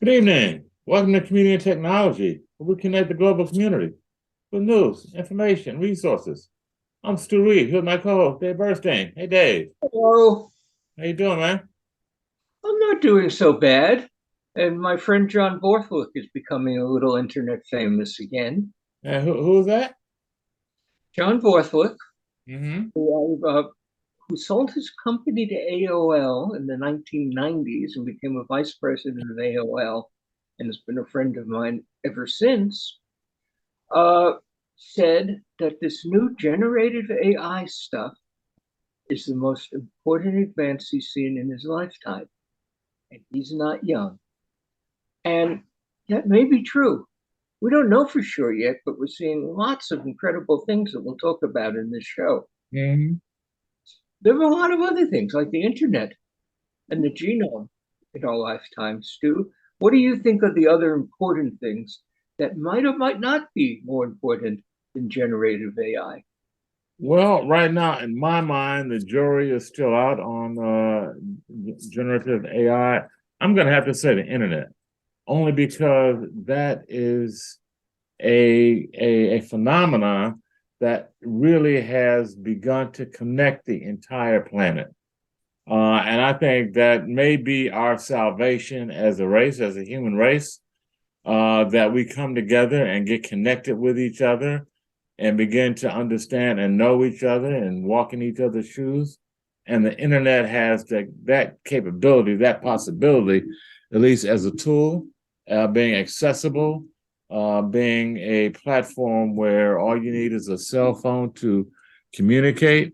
Good evening. Welcome to Community and Technology, where we connect the global community with news, information, resources. I'm Stu Reid, here with my co-host, Dave Burstein. Hey, Dave. Hello. How you doing, man? I'm not doing so bad. And my friend John Borthwick is becoming a little internet famous again. And who's that? John Borthwick, Mm-hmm. who sold his company to AOL in the 1990s and became a vice president of AOL and has been a friend of mine ever since, uh, said that this new generative AI stuff is the most important advance he's seen in his lifetime. And he's not young. And that may be true. We don't know for sure yet, but we're seeing lots of incredible things that we'll talk about in this show. Mm-hmm. There are a lot of other things like the internet and the genome in our lifetime, Stu. What do you think are the other important things that might or might not be more important than generative AI? Well, right now, in my mind, the jury is still out on generative AI. I'm going to have to say the internet, only because that is a phenomenon that really has begun to connect the entire planet. And I think that may be our salvation as a race, as a human race, that we come together and get connected with each other and begin to understand and know each other and walk in each other's shoes. And the internet has that capability, that possibility, at least as a tool, being accessible, being a platform where all you need is a cell phone to communicate.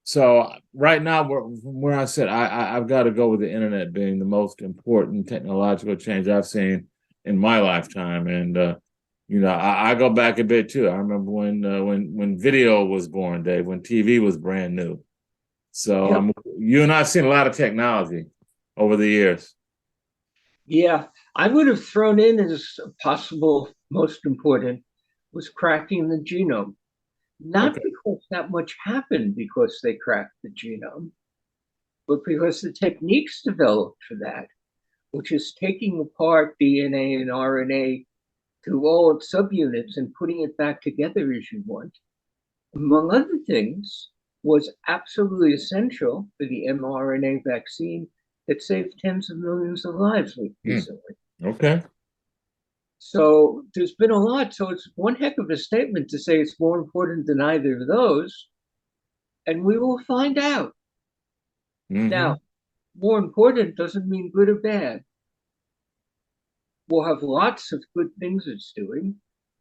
So right now, where I said I've got to go with the internet being the most important technological change I've seen in my lifetime, and I go back a bit too. I remember when video was born, Dave, when TV was brand new. So Yep. you and I've seen a lot of technology over the years. Yeah, I would have thrown in as possible most important was cracking the genome. Not Okay. because that much happened because they cracked the genome, but because the techniques developed for that, which is taking apart DNA and RNA to all its subunits and putting it back together as you want, among other things, was absolutely essential for the mRNA vaccine that saved tens of millions of lives Hmm. recently. Okay. So there's been a lot. So it's one heck of a statement to say it's more important than either of those. And we will find out. Mm-hmm. Now, more important doesn't mean good or bad. We'll have lots of good things it's doing,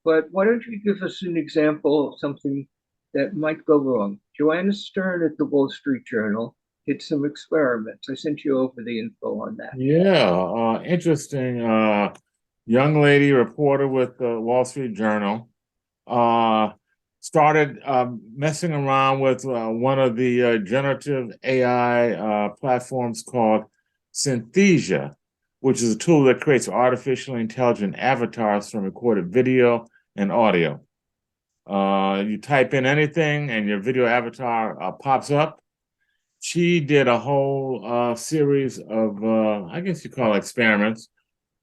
but why don't you give us an example of something that might go wrong? Joanna Stern at the Wall Street Journal did some experiments. I sent you over the info on that. Yeah, interesting. Young lady reporter with the Wall Street Journal uh, started messing around with one of the generative AI platforms called Synthesia, which is a tool that creates artificially intelligent avatars from recorded video and audio. You type in anything and your video avatar pops up. She did a whole series of, I guess you call it experiments,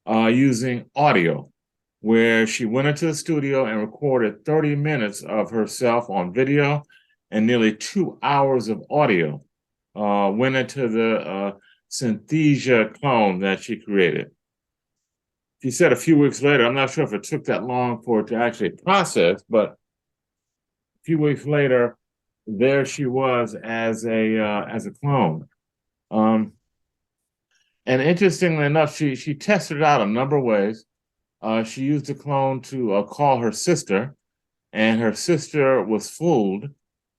using audio, where she went into the studio and recorded 30 minutes of herself on video and nearly 2 hours of audio. Went into the Synthesia clone that she created. She said a few weeks later, I'm not sure if it took that long for it to actually process, but a few weeks later, there she was as a clone. Um, and interestingly enough, she tested it out a number of ways. She used the clone to call her sister, and her sister was fooled.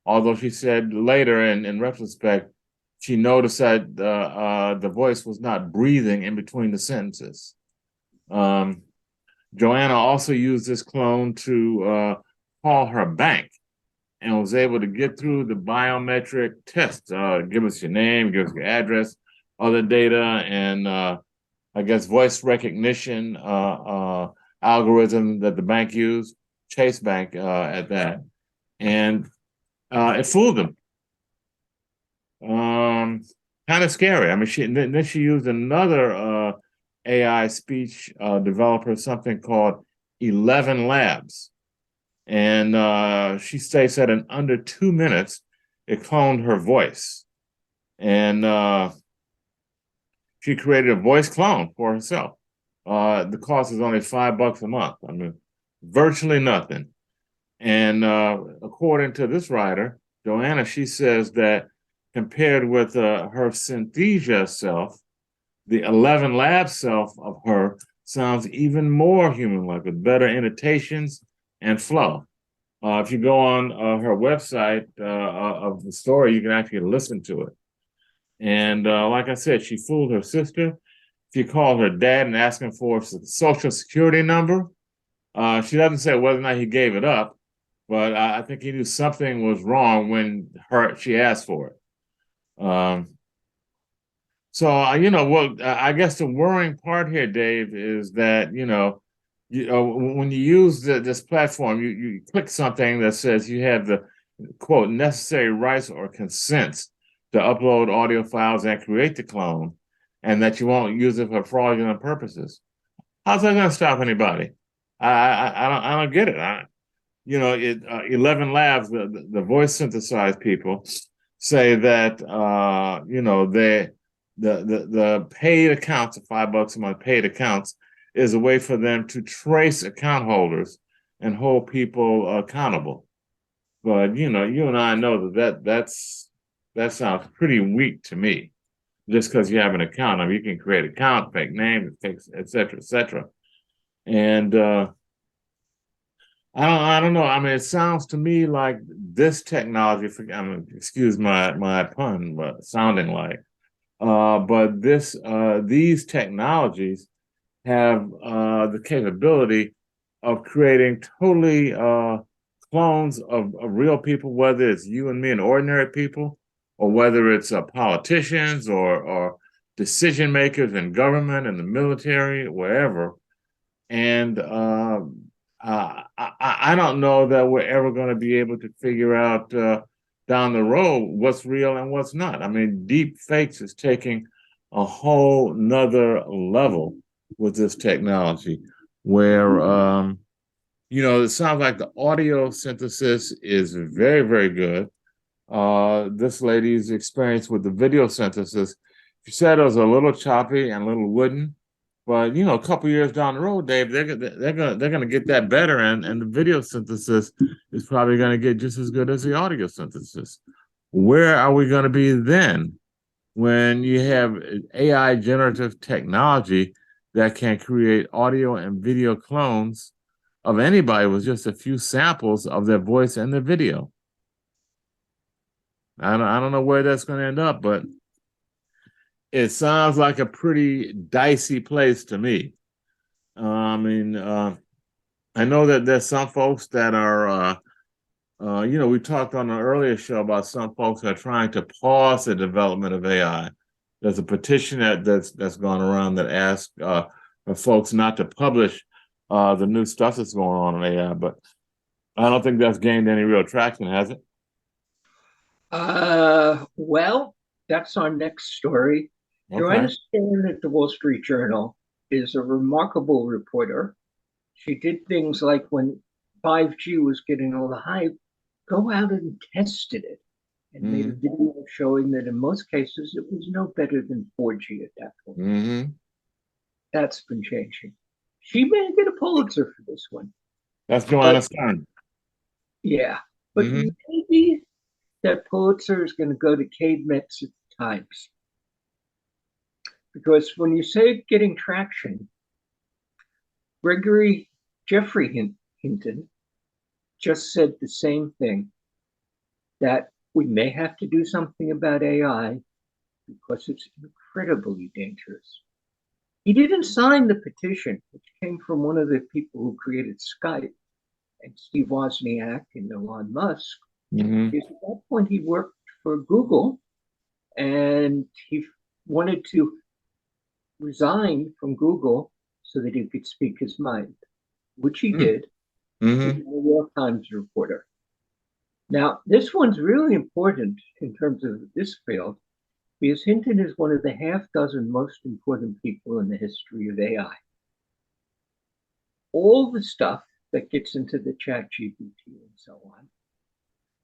Although she said later, in retrospect, she noticed that the voice was not breathing in between the sentences. Um, Joanna also used this clone to call her bank and was able to get through the biometric test. Give us your name, give us your address, other data, and I guess voice recognition algorithm that the bank used, Chase Bank at that, and it fooled them. Um, Kind of scary. I mean, then she used another AI speech developer something called 11 Labs. And she states that in under 2 minutes, it cloned her voice. And she created a voice clone for herself. The cost is only $5 a month. I mean, virtually nothing. And according to this writer, Joanna, she says that compared with her Synthesia self, the 11 Lab self of her sounds even more human-like with better annotations and flow. If you go on her website of the story, you can actually listen to it. And like I said, she fooled her sister. She called her dad and asked him for a social security number. She doesn't say whether or not he gave it up, but I think he knew something was wrong when she asked for it. I guess the worrying part here, Dave, is that when you use this platform, you click something that says you have the quote necessary rights or consents to upload audio files and create the clone, and that you won't use it for fraudulent purposes. How's that going to stop anybody? I don't get it. 11 Labs, the voice synthesized people, say that the paid accounts of $5 a month paid accounts is a way for them to trace account holders and hold people accountable. But you and I know that sounds pretty weak to me. Just because you have an account, I mean, you can create an account, fake name, et cetera, et cetera. And I don't know. I mean, it sounds to me like this technology. Excuse my pun, but sounding like. But these technologies have the capability of creating totally clones of real people, whether it's you and me and ordinary people, or whether it's politicians or decision makers in government and the military, wherever. And I don't know that we're ever going to be able to figure out down the road what's real and what's not. I mean, deep fakes is taking a whole nother level with this technology where, it sounds like the audio synthesis is very, very good. This lady's experience with the video synthesis, she said it was a little choppy and a little wooden, but a couple years down the road, Dave, they're gonna get that better, and the video synthesis is probably gonna get just as good as the audio synthesis. Where are we gonna be then when you have AI generative technology that can create audio and video clones of anybody with just a few samples of their voice and their video? I don't know where that's going to end up, but it sounds like a pretty dicey place to me. I know that there's some folks that are, we talked on an earlier show about some folks that are trying to pause the development of AI. There's a petition that's gone around that asks for folks not to publish the new stuff that's going on in AI, but I don't think that's gained any real traction, has it? Well, that's our next story. Okay. Joanna Stern at the Wall Street Journal is a remarkable reporter. She did things like when 5G was getting all the hype, go out and tested it and made a video showing that in most cases it was no better than 4G at that point. Mm-hmm. That's been changing. She may get a Pulitzer for this one. That's Joanna Stern. Yeah, but maybe that Pulitzer is going to go to Cade Metz at the Times. Because when you say getting traction, Jeffrey Hinton just said the same thing, that we may have to do something about AI because it's incredibly dangerous. He didn't sign the petition, which came from one of the people who created Skype, and Steve Wozniak and Elon Musk. Because at that point, he worked for Google, and he wanted to resign from Google so that he could speak his mind, which he did. He's a New York Times reporter. Now, this one's really important in terms of this field because Hinton is one of the half dozen most important people in the history of AI. All the stuff that gets into the chat GPT and so on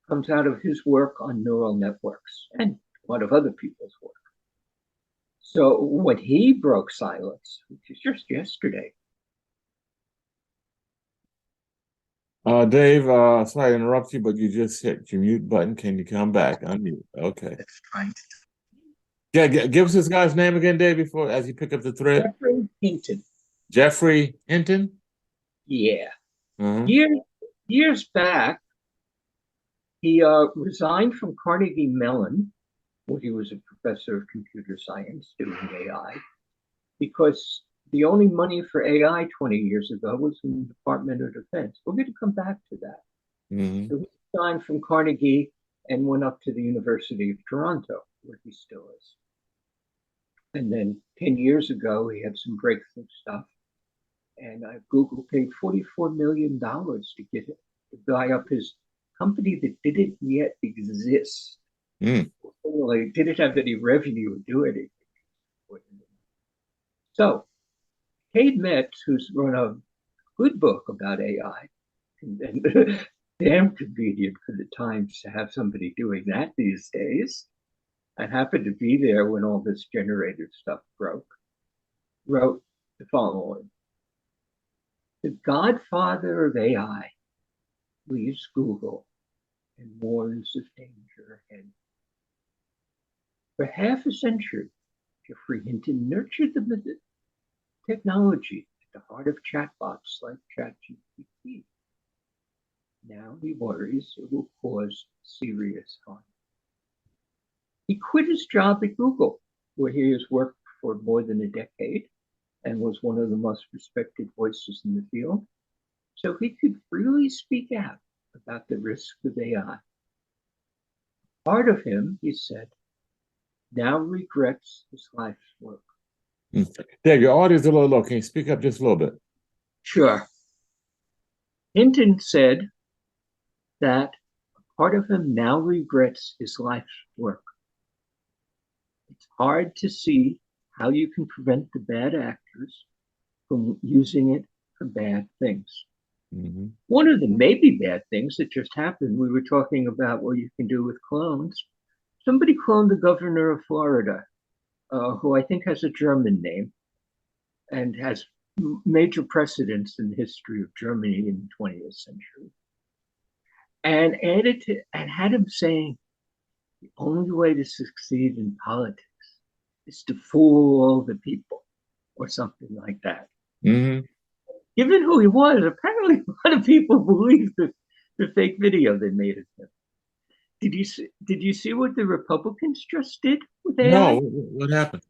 comes out of his work on neural networks and a lot of other people's work. So when he broke silence, which is just yesterday. Dave, sorry to interrupt you, but you just hit your mute button. Can you come back? Unmute. Okay. That's trying to. Yeah, give us this guy's name again, Dave, before as you pick up the thread. Jeffrey Hinton. Jeffrey Hinton? Yeah. Uh-huh. Years back, he resigned from Carnegie Mellon, where he was a professor of computer science doing AI, because the only money for AI 20 years ago was in the Department of Defense. We're going to come back to that. Mm-hmm. So he resigned from Carnegie and went up to the University of Toronto, where he still is. And then 10 years ago, he had some breakthrough stuff. And Google paid $44 million to get it, to buy up his company that didn't yet exist. Well, didn't have any revenue to do anything. So, Cade Metz, who's run a good book about AI, and damn convenient for the Times to have somebody doing that these days, and happened to be there when all this generative stuff broke, wrote the following. The godfather of AI leaves Google and warns of danger ahead. For half a century, Jeffrey Hinton nurtured the technology at the heart of chatbots like ChatGPT. Now he worries it will cause serious harm. He quit his job at Google, where he has worked for more than a decade and was one of the most respected voices in the field, so he could freely speak out about the risks of AI. Part of him, he said, now regrets his life's work. Dave, your audio is a little low. Can you speak up just a little bit? Sure. Hinton said that part of him now regrets his life's work. It's hard to see how you can prevent the bad actors from using it for bad things. Mm-hmm. One of the maybe bad things that just happened, we were talking about what you can do with clones. Somebody cloned the governor of Florida, who I think has a German name and has major precedence in the history of Germany in the 20th century. And had him saying, the only way to succeed in politics is to fool all the people, or something like that. Mm-hmm. Given who he was, apparently a lot of people believed the fake video they made of him. Did you see what the Republicans just did with AI? No, what happened?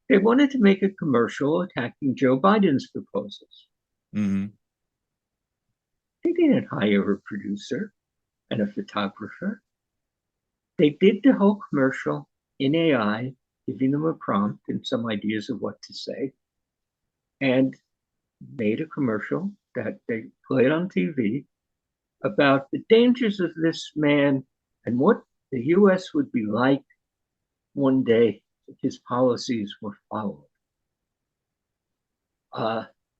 They wanted to make a commercial attacking Joe Biden's proposals. Mm-hmm. They didn't hire a producer and a photographer. They did the whole commercial in AI, giving them a prompt and some ideas of what to say, and made a commercial that they played on TV about the dangers of this man and what the US would be like one day if his policies were followed.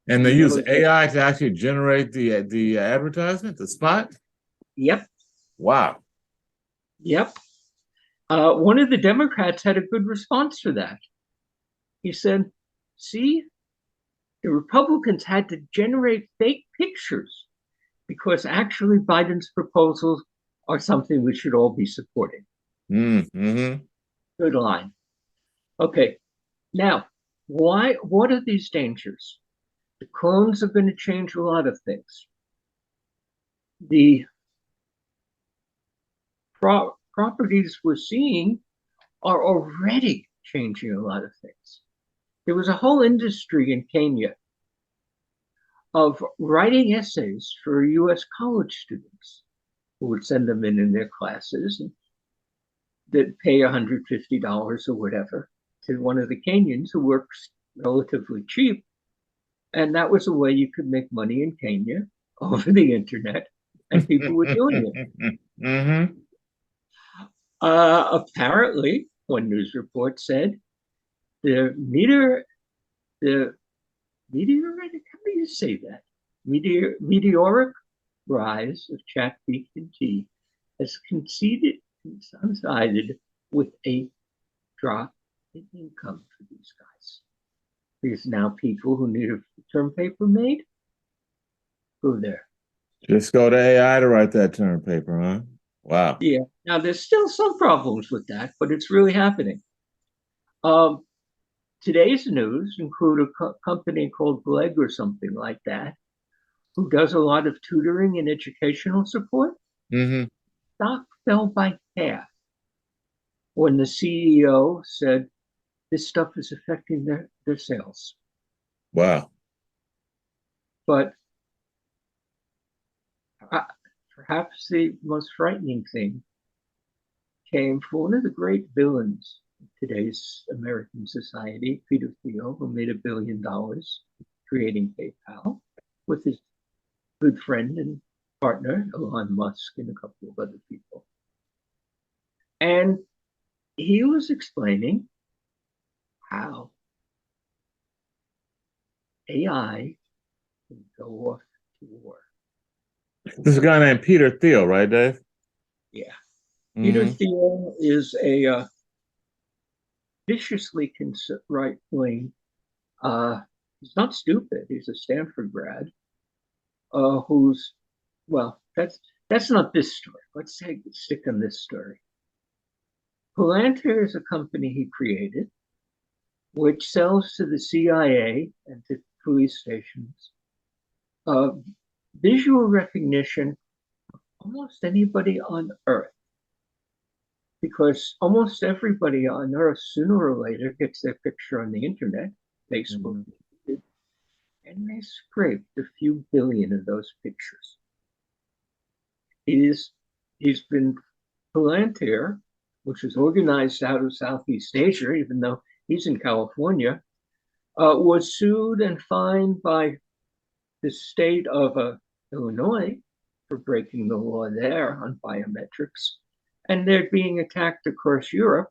And they use AI to actually generate the advertisement, the spot? Yep. Wow. Yep. One of the Democrats had a good response for that. He said, see, the Republicans had to generate fake pictures because actually Biden's proposals are something we should all be supporting. Mm-hmm. Good line. Okay, now, what are these dangers? The clones are going to change a lot of things. The properties we're seeing are already changing a lot of things. There was a whole industry in Kenya of writing essays for US college students who would send them in their classes and they'd pay $150 or whatever to one of the Kenyans who works relatively cheap. And that was a way you could make money in Kenya over the internet, and people were doing it. Mm-hmm. Apparently, one news report said the meteor, the meteoritic, how do you say that? Meteoric rise of ChatGPT has coincided with a drop in income for these guys. Because now people who need a term paper made go there. Just go to AI to write that term paper, huh? Wow. Yeah. Now there's still some problems with that, but it's really happening. Um, Today's news include a company called Bleg or something like that, who does a lot of tutoring and educational support. Mm-hmm. Stock fell by half when the CEO said this stuff is affecting their sales. Wow. But perhaps the most frightening thing came from one of the great villains of today's American society, Peter Thiel, who made $1 billion creating PayPal with his good friend and partner, Elon Musk, and a couple of other people. And he was explaining how AI can go off to war. This is a guy named Peter Thiel, right, Dave? Yeah. Mm-hmm. Peter Thiel is a viciously right wing. He's not stupid. He's a Stanford grad. Who's well, that's not this story. Let's stick on this story. Palantir is a company he created, which sells to the CIA and to police stations visual recognition of almost anybody on Earth. Because almost everybody on Earth, sooner or later, gets their picture on the internet, Facebook, and they scraped a few billion of those pictures. He's been Palantir, which is organized out of Southeast Asia, even though he's in California, was sued and fined by the state of Illinois for breaking the law there on biometrics, and they're being attacked across Europe.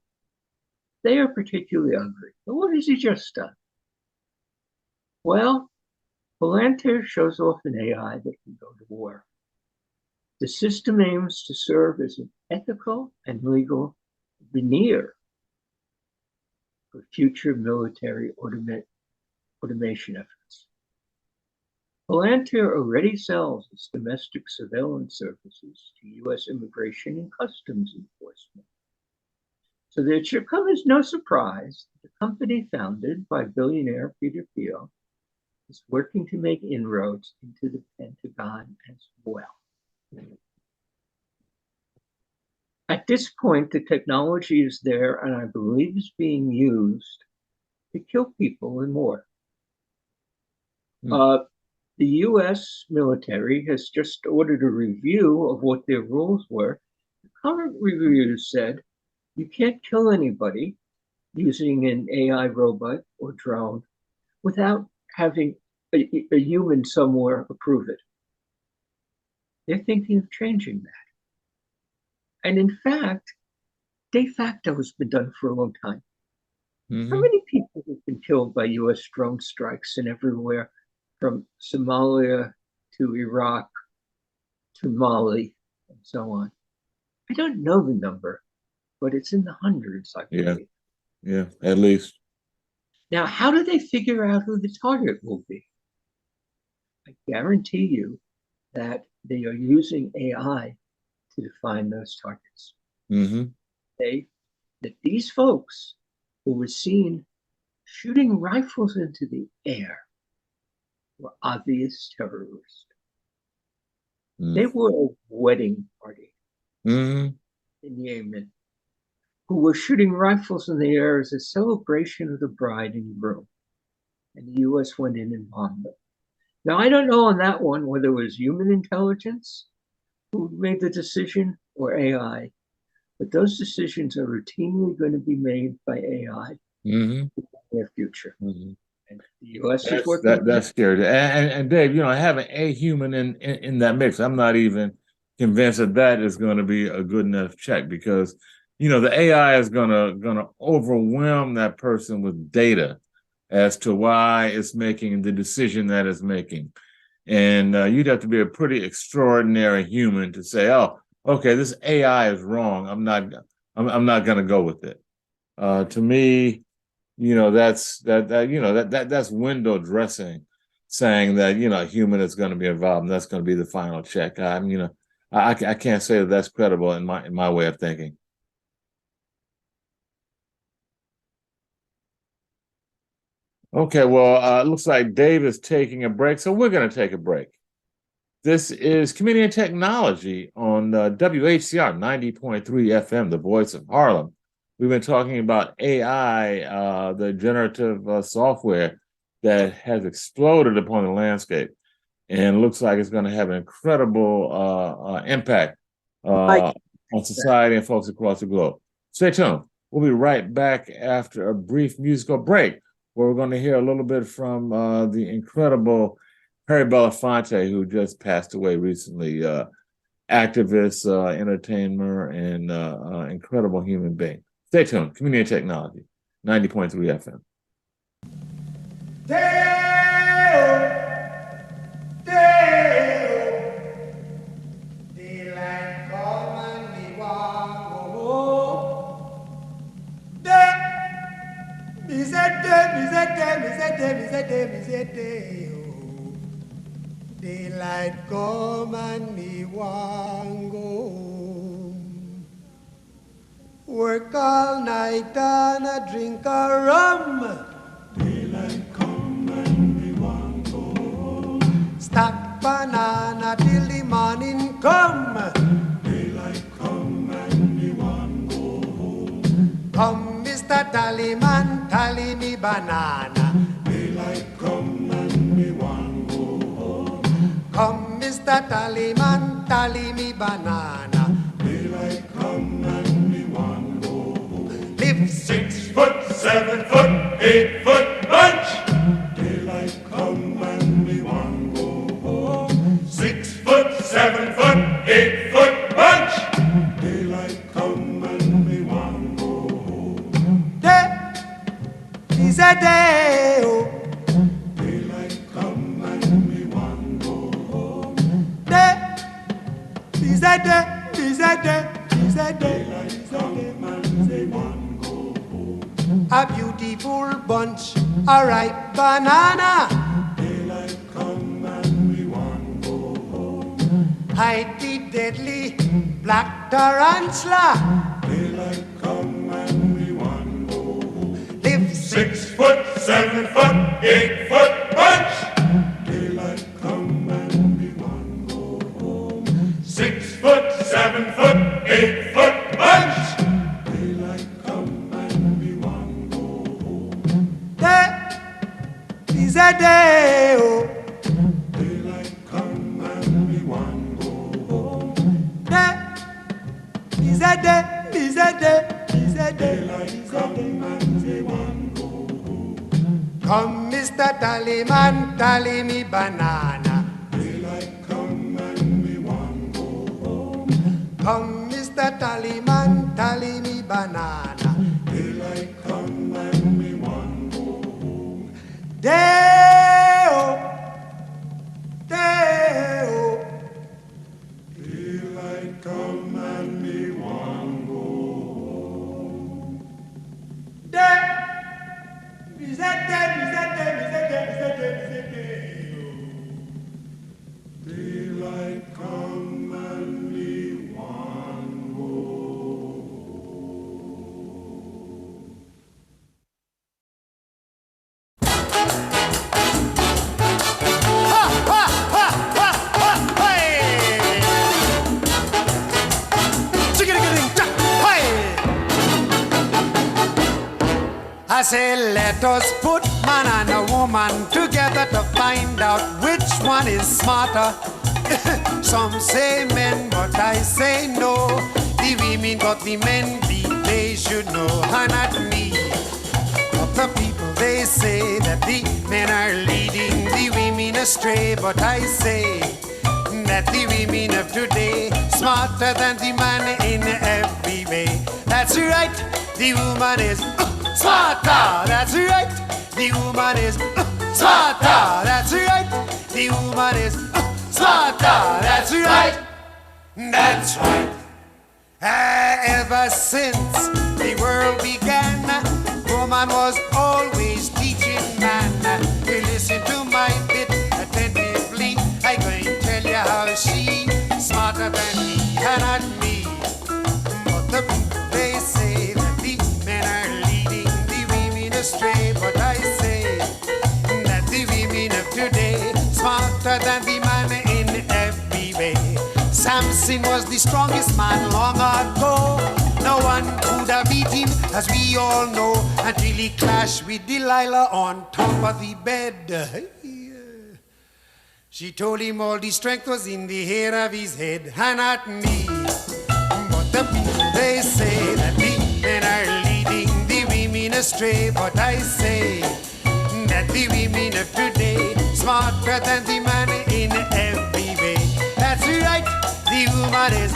They are particularly ugly. But what has he just done? Well, Palantir shows off an AI that can go to war. The system aims to serve as an ethical and legal veneer for future military automation efforts. Palantir already sells its domestic surveillance services to U.S. Immigration and Customs Enforcement. So that it should come as no surprise that the company founded by billionaire Peter Thiel is working to make inroads into the Pentagon as well. At this point, the technology is there and I believe is being used to kill people and more. The U.S. military has just ordered a review of what their rules were. The current review said you can't kill anybody using an AI robot or drone without having a human somewhere approve it. They're thinking of changing that. And in fact, de facto has been done for a long time. How many people have been killed by U.S. drone strikes and everywhere from Somalia to Iraq to Mali and so on? I don't know the number, but it's in the hundreds, I believe. Yeah, at least. Now, how do they figure out who the target will be? I guarantee you that they are using AI to define those targets. That these folks who were seen shooting rifles into the air were obvious terrorists. They were a wedding party in Yemen who were shooting rifles in the air as a celebration of the bride and groom. And the U.S. went in and bombed them. Now, I don't know on that one whether it was human intelligence who made the decision or AI, but those decisions are routinely going to be made by AI in the near future. And the U.S. is working. That's scary. And Dave, having a human in that mix, I'm not even convinced that is going to be a good enough check because, the AI is gonna overwhelm that person with data as to why it's making the decision that it's making. And you'd have to be a pretty extraordinary human to say, "Oh, okay, this AI is wrong. I'm not going to go with it." To me, that's window dressing, saying that a human is going to be involved and that's going to be the final check. I can't say that that's credible in my way of thinking. Okay, well, it looks like Dave is taking a break, so we're going to take a break. This is Community and Technology on WHCR 90.3 FM, the voice of Harlem. We've been talking about AI, the generative software that has exploded upon the landscape and looks like it's going to have an incredible impact on society and folks across the globe. Stay tuned. We'll be right back after a brief musical break, where we're going to hear a little bit from the incredible Harry Belafonte, who just passed away recently, activist, entertainer, and incredible human being. Stay tuned. Community and Technology, 90.3 FM. Daylight come and me want go home. Me say day, oh. Daylight come and me want go home. Work all night and a drink a rum. Daylight come and me want go home. Stack banana till the morning come. Daylight come and me want go home. Come, Mr. Tallyman, tally me banana. Daylight come and me want go home. Come, Mr. Tallyman, tally me banana. Daylight come and me want go home. Live 6 foot, 7 foot, 8 foot bunch. Daylight come and me want go home. 6 foot, 7 foot, 8 foot bunch. Daylight come and me want go home. Day is a day, oh. Daylight come and me want go home. Day is a day, is a day, is a day. Daylight come and me want go home. A beautiful bunch, a ripe banana. Daylight come and we want go home. Hide the deadly black tarantula. Daylight come and we want go home. Live 6 foot, 7 foot, 8 foot bunch. Daylight come and we want go home. 6 foot, 7 foot, 8 foot bunch. Daylight come and we want go home. Day is a day, oh. Daylight come and we want go home. Day is a day, is a day, is a day. Daylight come and we want go home. Come, Mr. Tallyman, tally me banana. Daylight come and we want go home. Come, Mr. Tallyman, tally me banana. Daylight come and we want go home. Day-o, day-o. Daylight come and we want go home. Day, is that day, is that day, is that day, is that day, is that day. Daylight come and we want go home. I say let us put man and a woman together to find out which one is smarter. Some say men, but I say no. The women got the men beat, they should know, and not me. But the people, they say that the men are leading the women astray, but I say that the women of today smarter than the man in every way. That that's right. The woman is smarter, that's right. The woman is smarter, that's right. The woman is smarter, that's right. That's right. Ever since the world began, woman was always teaching man. You listen to my bit attentively. I'm going to tell you how she smarter than me, cannot me. But the people they say that the men are leading the women astray. But I say that the women of today smarter than the man in every way. Samson was the strongest man long ago. No one could have beat him, as we all know, until he clashed with Delilah on top of the bed. She told him all the strength was in the hair of his head, and not me. But the people, they say that the men are leading the women astray. But I say that the women of today smarter than the man in every way. That's right, the woman is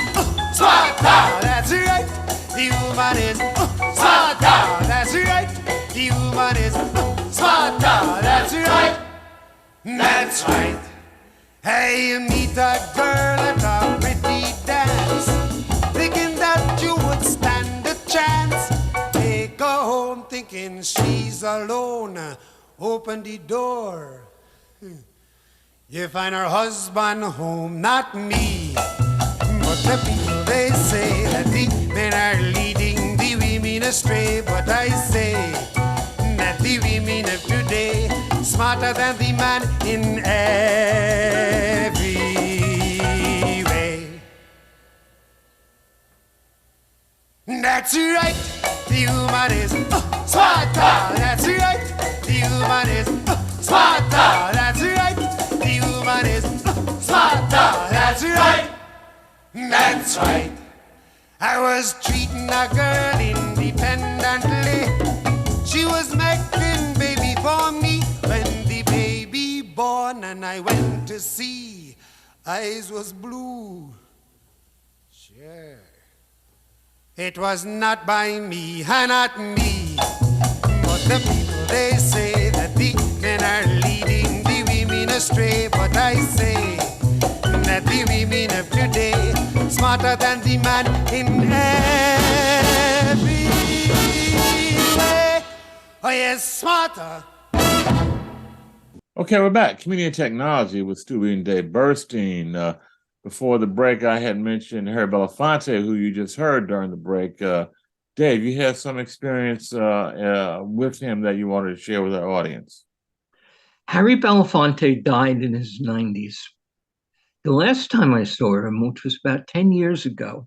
smarter, that's right. The woman is smarter, that's right. The woman is smarter, that's right. That's right. Hey, you meet a girl at a pretty dance, thinking that you would stand a chance. Take her home thinking she's alone. Open the door. You find her husband home, not me. But the people, they say that the men are leading the women astray. But I say that the women of today smarter than the man in every way. That's right, the woman is smarter, that's right. The woman is smarter, that's right. The woman is smarter, that's right. That's right. I was treating a girl independently. She was making baby for me. When the baby born and I went to see, eyes was blue. Sure. It was not by me, not me. But the people, they say that the men are leading the women astray. But I say that the women of today smarter than the man in every way. Oh yes, smarter. Okay, we're back. Community and Technology with Stu Reid and Dave Burstein. Before the break, I had mentioned Harry Belafonte, who you just heard during the break. Dave, you had some experience with him that you wanted to share with our audience. Harry Belafonte died in his 90s. The last time I saw him, which was about 10 years ago,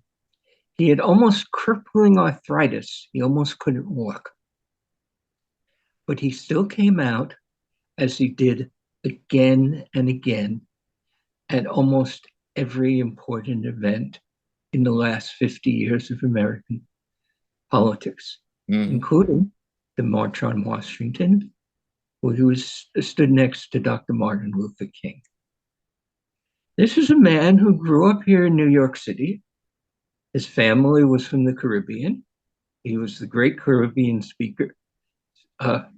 he had almost crippling arthritis. He almost couldn't walk. But he still came out, as he did again and again, at almost every important event in the last 50 years of American politics, including the March on Washington, where he stood next to Dr. Martin Luther King. This is a man who grew up here in New York City. His family was from the Caribbean. He was the great Caribbean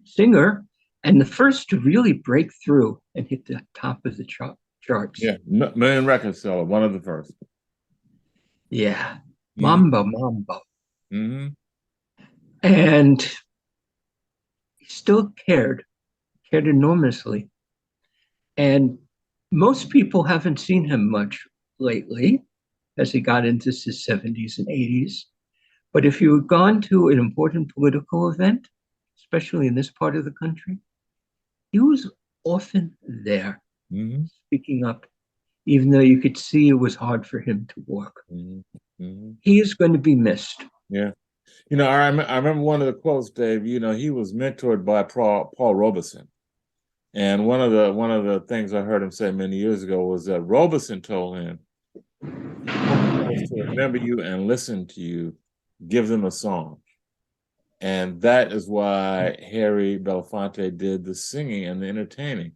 singer, and the first to really break through and hit the top of the charts. Yeah, million record seller, one of the first. Yeah, Mambo. Mm-hmm. And he still cared enormously. And most people haven't seen him much lately as he got into his 70s and 80s. But if you had gone to an important political event, especially in this part of the country, he was often there, speaking up, even though you could see it was hard for him to walk. He is going to be missed. Yeah. You know, I remember one of the quotes, Dave, you know, he was mentored by Paul Robeson. And one of the things I heard him say many years ago was that Robeson told him, to remember you and listen to you, give them a song. And that is why Harry Belafonte did the singing and the entertaining.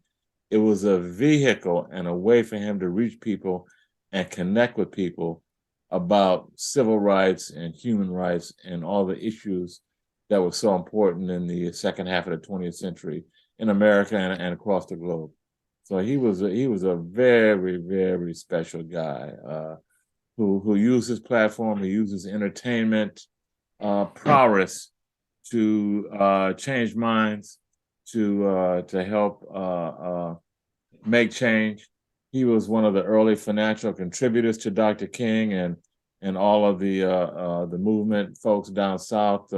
It was a vehicle and a way for him to reach people and connect with people about civil rights and human rights and all the issues that were so important in the second half of the 20th century in America and across the globe. So he was a very, very special guy who used his platform, who used his entertainment prowess to change minds, to help make change. He was one of the early financial contributors to Dr. King and all of the movement folks down south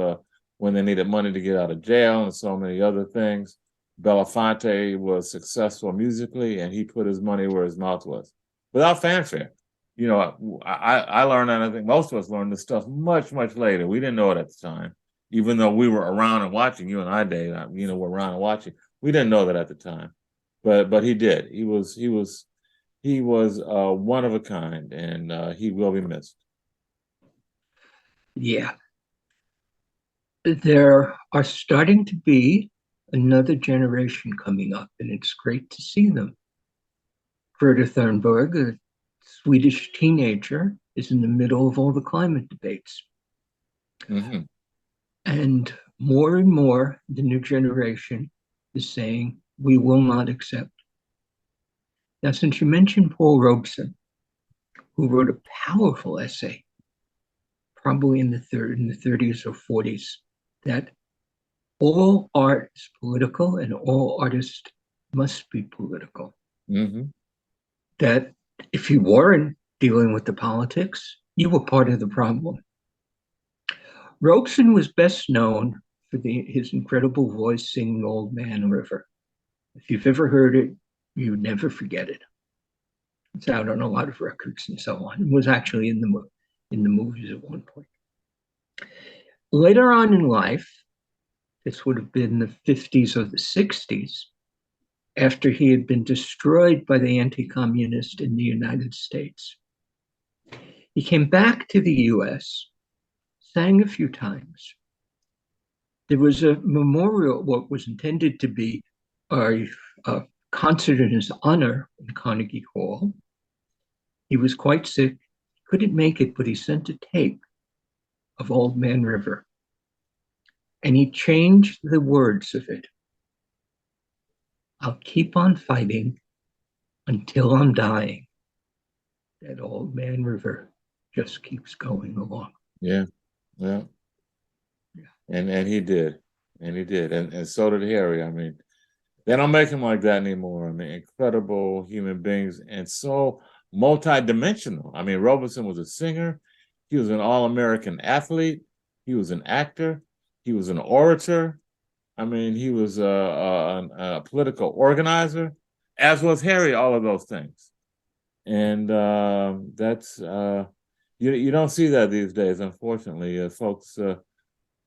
when they needed money to get out of jail and so many other things. Belafonte was successful musically, and he put his money where his mouth was, without fanfare. You know, I learned that. I think most of us learned this stuff much, much later. We didn't know it at the time, even though we were around and watching. You and I, Dave, you know, were around and watching. We didn't know that at the time, but he did. He was one of a kind, and he will be missed. Yeah. There are starting to be another generation coming up, and it's great to see them. Greta Thunberg, a Swedish teenager, is in the middle of all the climate debates. Mm-hmm. And more, the new generation is saying, we will not accept. Now, since you mentioned Paul Robeson, who wrote a powerful essay, probably in the 30s or 40s, that all art is political and all artists must be political. Mm-hmm. That if you weren't dealing with the politics, you were part of the problem. Robeson was best known for his incredible voice singing Old Man River. If you've ever heard it, you would never forget it. It's out on a lot of records and so on. It was actually in the movies at one point. Later on in life, this would have been the 50s or the 60s, after he had been destroyed by the anti-communists in the United States. He came back to the US, sang a few times. There was a memorial, what was intended to be a concert in his honor in Carnegie Hall. He was quite sick, couldn't make it, but he sent a tape of Old Man River. And he changed the words of it. I'll keep on fighting until I'm dying. That Old Man River just keeps going along. Yeah. And he did. And so did Harry. I mean, they don't make him like that anymore. I mean, incredible human beings and so multidimensional. I mean, Robeson was a singer. He was an all-American athlete. He was an actor. He was an orator. I mean, he was a political organizer, as was Harry, all of those things. And that's, you don't see that these days, unfortunately. Folks,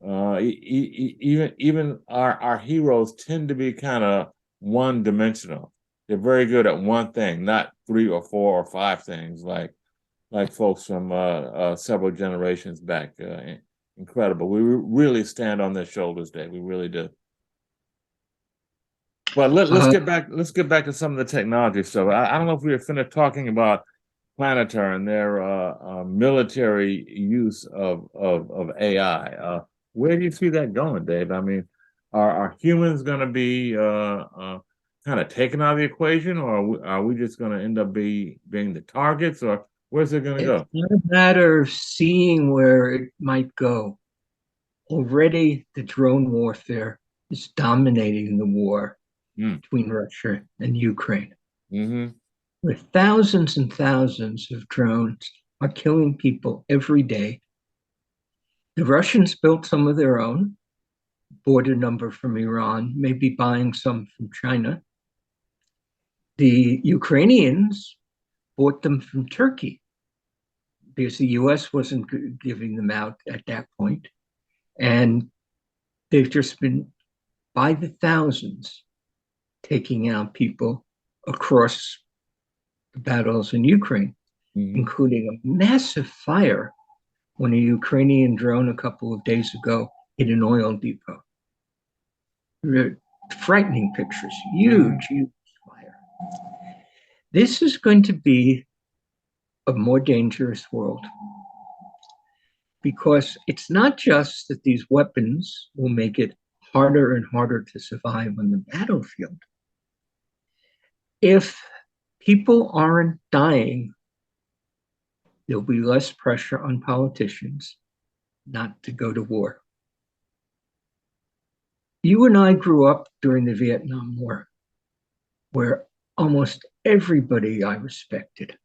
even our heroes tend to be kind of one-dimensional. They're very good at one thing, not 3 or 4 or 5 things like folks from several generations back. Incredible. We really stand on their shoulders, Dave. We really do. But let's get back. Let's get back to some of the technology stuff. I don't know if we were finished talking about Planetar and their military use of AI. Where do you see that going, Dave? I mean, are humans going to be kind of taken out of the equation, or are we just going to end up being the targets, or where's it going to go? It's not a matter of seeing where it might go. Already, the drone warfare is dominating the war between Russia and Ukraine. Mm-hmm. Where thousands and thousands of drones are killing people every day. The Russians built some of their own, bought a number from Iran, maybe buying some from China. The Ukrainians bought them from Turkey because the US wasn't giving them out at that point. And they've just been, by the thousands, taking out people across the battles in Ukraine, including a massive fire when a Ukrainian drone a couple of days ago hit an oil depot. Frightening pictures, huge fire. This is going to be a more dangerous world. Because it's not just that these weapons will make it harder and harder to survive on the battlefield. If people aren't dying, there'll be less pressure on politicians not to go to war. You and I grew up during the Vietnam War, where almost everybody I respected,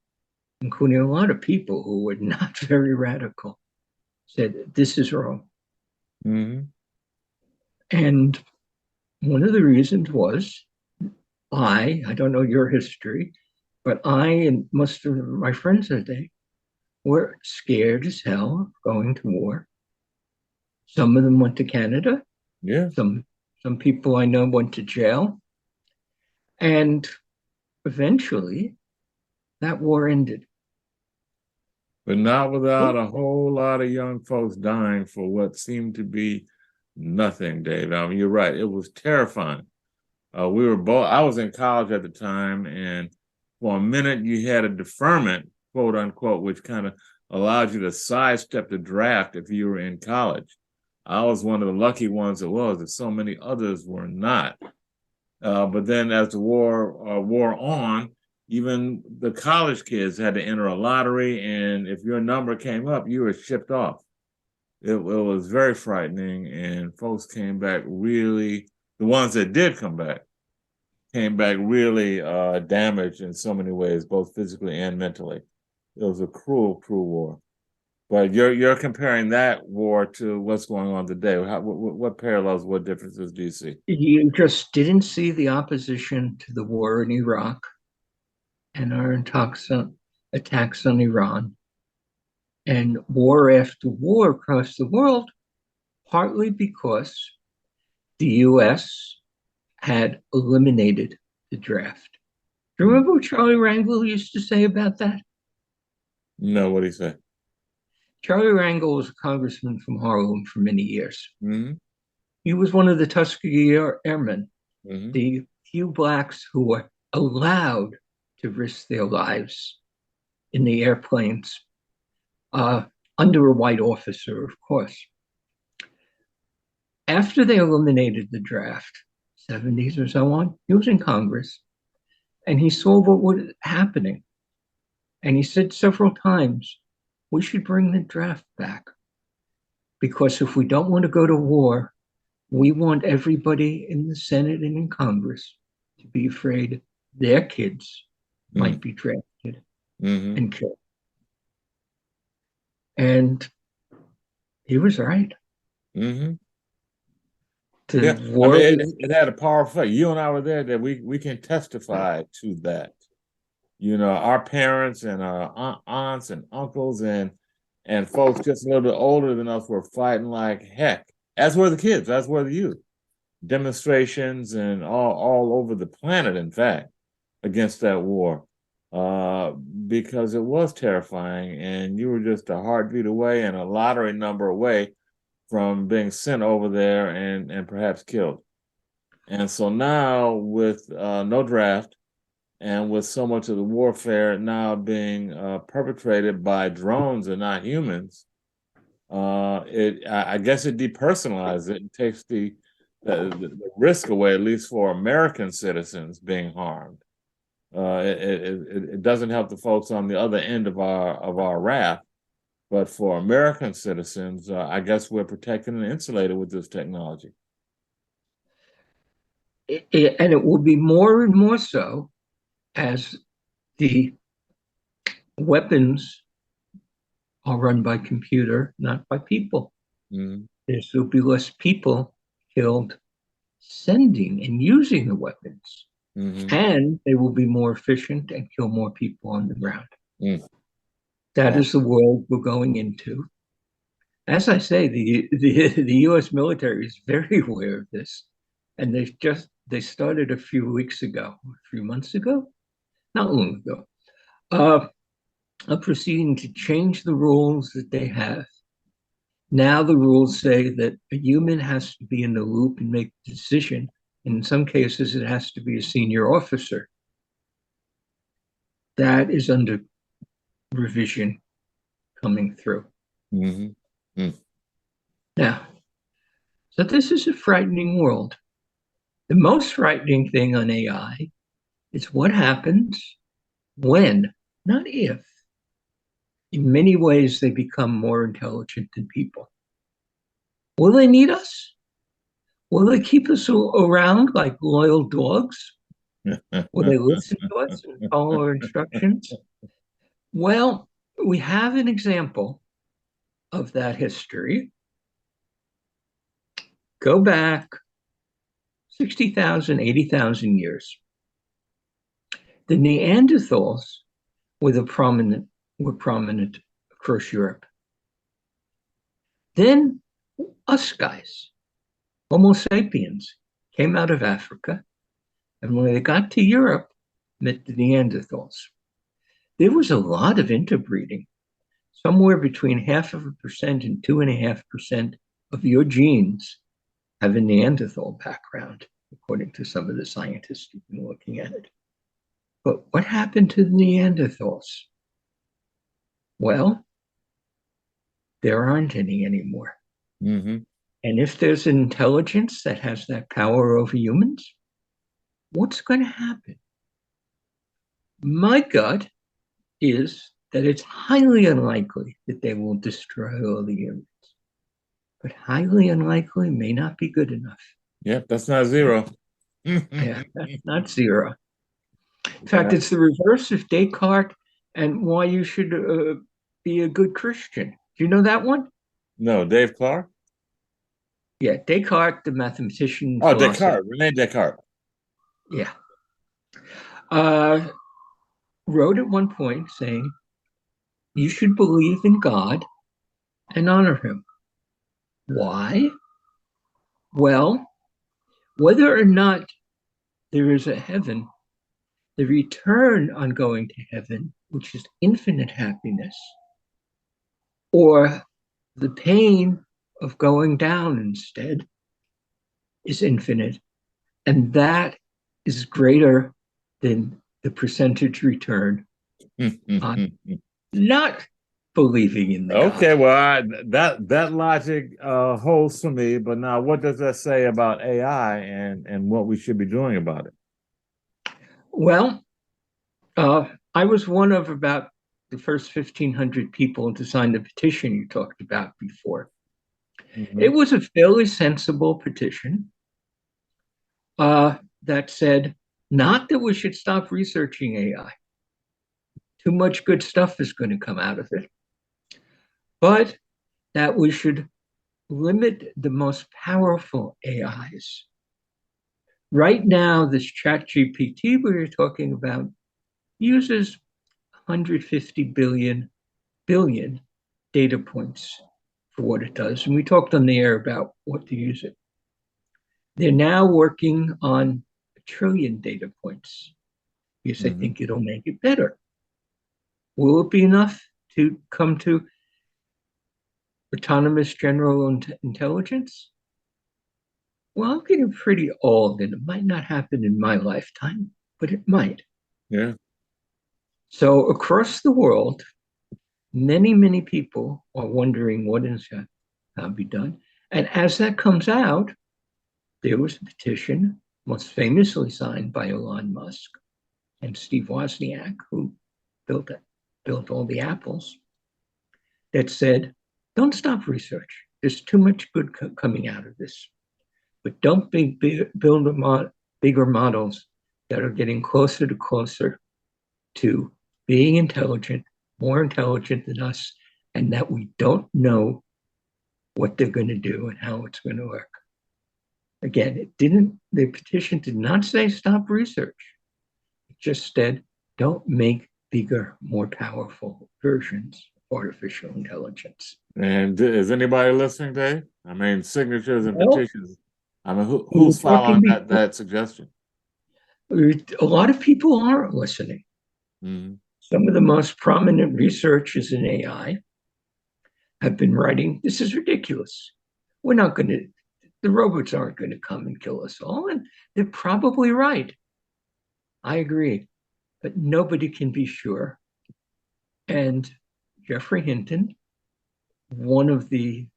including a lot of people who were not very radical, said, this is wrong. Mm-hmm. And one of the reasons was I don't know your history, but I and most of my friends that day were scared as hell of going to war. Some of them went to Canada. Yeah. Some people I know went to jail. And eventually that war ended. But not without a whole lot of young folks dying for what seemed to be nothing, Dave. I mean, you're right. It was terrifying. We were both, I was in college at the time, and for a minute you had a deferment, quote unquote, which kind of allowed you to sidestep the draft if you were in college. I was one of the lucky ones that was, and so many others were not. But then as the war wore on, even the college kids had to enter a lottery, and if your number came up, you were shipped off. It was very frightening, and folks came back really, the ones that did come back, came back really damaged in so many ways, both physically and mentally. It was a cruel, cruel war. But you're comparing that war to what's going on today. What parallels, what differences do you see? You just didn't see the opposition to the war in Iraq and our attacks on Iran and war after war across the world, partly because the US had eliminated the draft. Do you remember what Charlie Rangel used to say about that? No, what did he say? Charlie Rangel was a congressman from Harlem for many years. Mm-hmm. He was one of the Tuskegee Airmen, Mm-hmm. the few blacks who were allowed to risk their lives in the airplanes under a white officer, of course. After they eliminated the draft, 70s or so on, he was in Congress and he saw what was happening. And he said several times, we should bring the draft back. Because if we don't want to go to war, we want everybody in the Senate and in Congress to be afraid their kids might be drafted and killed. And he was right. Mm-hmm. Yeah, I mean, it had a powerful effect. You and I were there, that we can testify to that. You know, our parents and our aunts and uncles and folks just a little bit older than us were fighting like heck, as were the kids, as were the youth. Demonstrations and all over the planet, in fact, against that war, because it was terrifying, and you were just a heartbeat away and a lottery number away from being sent over there and perhaps killed. And so now with no draft, and with so much of the warfare now being perpetrated by drones and not humans, I guess it depersonalizes it and takes the risk away, at least for American citizens being harmed. It doesn't help the folks on the other end of our wrath, but for American citizens, I guess we're protected and insulated with this technology. And it will be more and more so as the weapons are run by computer, not by people. Mm-hmm. There will be less people killed sending and using the weapons. Mm-hmm. And they will be more efficient and kill more people on the ground. Mm. That is the world we're going into. As I say, the U.S. military is very aware of this. And they started a few months ago, not long ago, proceeding to change the rules that they have. Now the rules say that a human has to be in the loop and make the decision. And in some cases, it has to be a senior officer. That is under revision coming through. Mm-hmm. Now, so this is a frightening world. The most frightening thing on AI is what happens when, not if. In many ways, they become more intelligent than people. Will they need us? Will they keep us around like loyal dogs? Will they listen to us and follow our instructions? Well, we have an example of that history. Go back 60,000, 80,000 years. The Neanderthals were prominent across Europe. Then us guys, Homo sapiens, came out of Africa, and when they got to Europe, met the Neanderthals. There was a lot of interbreeding. Somewhere between 0.5% and 2.5% of your genes have a Neanderthal background, according to some of the scientists who've been looking at it. But what happened to the Neanderthals? Well, there aren't any anymore. Mm-hmm. And if there's an intelligence that has that power over humans, what's going to happen? My gut is that it's highly unlikely that they will destroy all the humans. But highly unlikely may not be good enough. Yep, that's not zero. Yeah, that's not zero. In fact, it's the reverse of Descartes and why you should be a good Christian. Do you know that one? No, Dave Clark? Yeah, Descartes, the mathematician. Oh, philosopher. Descartes, Rene Descartes. Yeah. Wrote at one point saying, you should believe in God and honor him. Why? Well, whether or not there is a heaven, the return on going to heaven, which is infinite happiness, or the pain of going down instead, is infinite. And that is greater than the percentage return on not believing in the Okay, God. well, that logic holds for me. But now, what does that say about AI and what we should be doing about it? Well, I was one of about the first 1,500 people to sign the petition you talked about before. Mm-hmm. It was a fairly sensible petition that said not that we should stop researching AI. Too much good stuff is going to come out of it, but that we should limit the most powerful AIs. Right now, this chat GPT we were talking about uses 150 billion data points for what it does. And we talked on the air about what to use it. They're now working on 1 trillion data points because I think it'll make it better. Will it be enough to come to autonomous general intelligence? Well, I'm getting pretty old and it might not happen in my lifetime, but it might. Yeah. So across the world, many people are wondering what is going to be done. And as that comes out, there was a petition, most famously signed by Elon Musk and Steve Wozniak, who built all the apples, that said, don't stop research. There's too much good coming out of this. But don't build bigger models that are getting closer to being intelligent, more intelligent than us, and that we don't know what they're going to do and how it's going to work. Again, the petition did not say stop research. It just said don't make bigger, more powerful versions of artificial intelligence. And is anybody listening, Dave? I mean, signatures and Well, petitions. I mean, who's following that suggestion? A lot of people aren't listening. Mm-hmm. Some of the most prominent researchers in AI have been writing, this is ridiculous. The robots aren't going to come and kill us all. And they're probably right. I agree. But nobody can be sure. And Jeffrey Hinton, one of the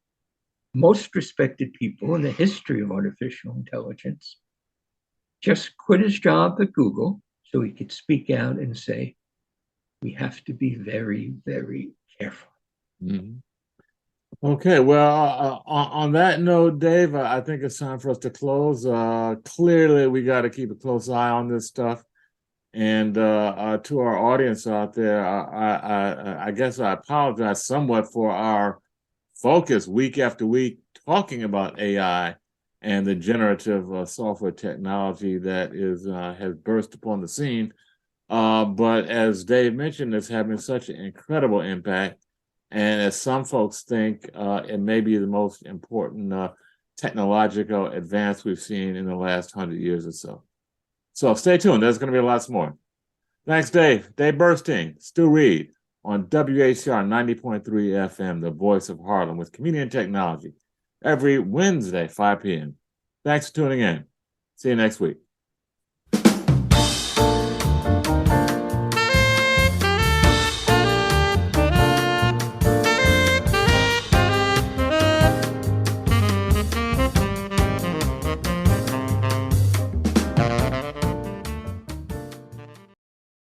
most respected people in the history of artificial intelligence, just quit his job at Google so he could speak out and say, we have to be very, very careful. Mm-hmm. Okay, well, on that note, Dave, I think it's time for us to close. Clearly, we got to keep a close eye on this stuff. And to our audience out there, I guess I apologize somewhat for our focus week after week talking about AI and the generative software technology that has burst upon the scene. But as Dave mentioned, it's having such an incredible impact. And as some folks think, it may be the most important technological advance we've seen in the last 100 years or so. So stay tuned. There's going to be lots more. Thanks, Dave. Dave Burstein, Stu Reid on WHR 90.3 FM, the voice of Harlem, with community and technology every Wednesday, 5 p.m. Thanks for tuning in. See you next week.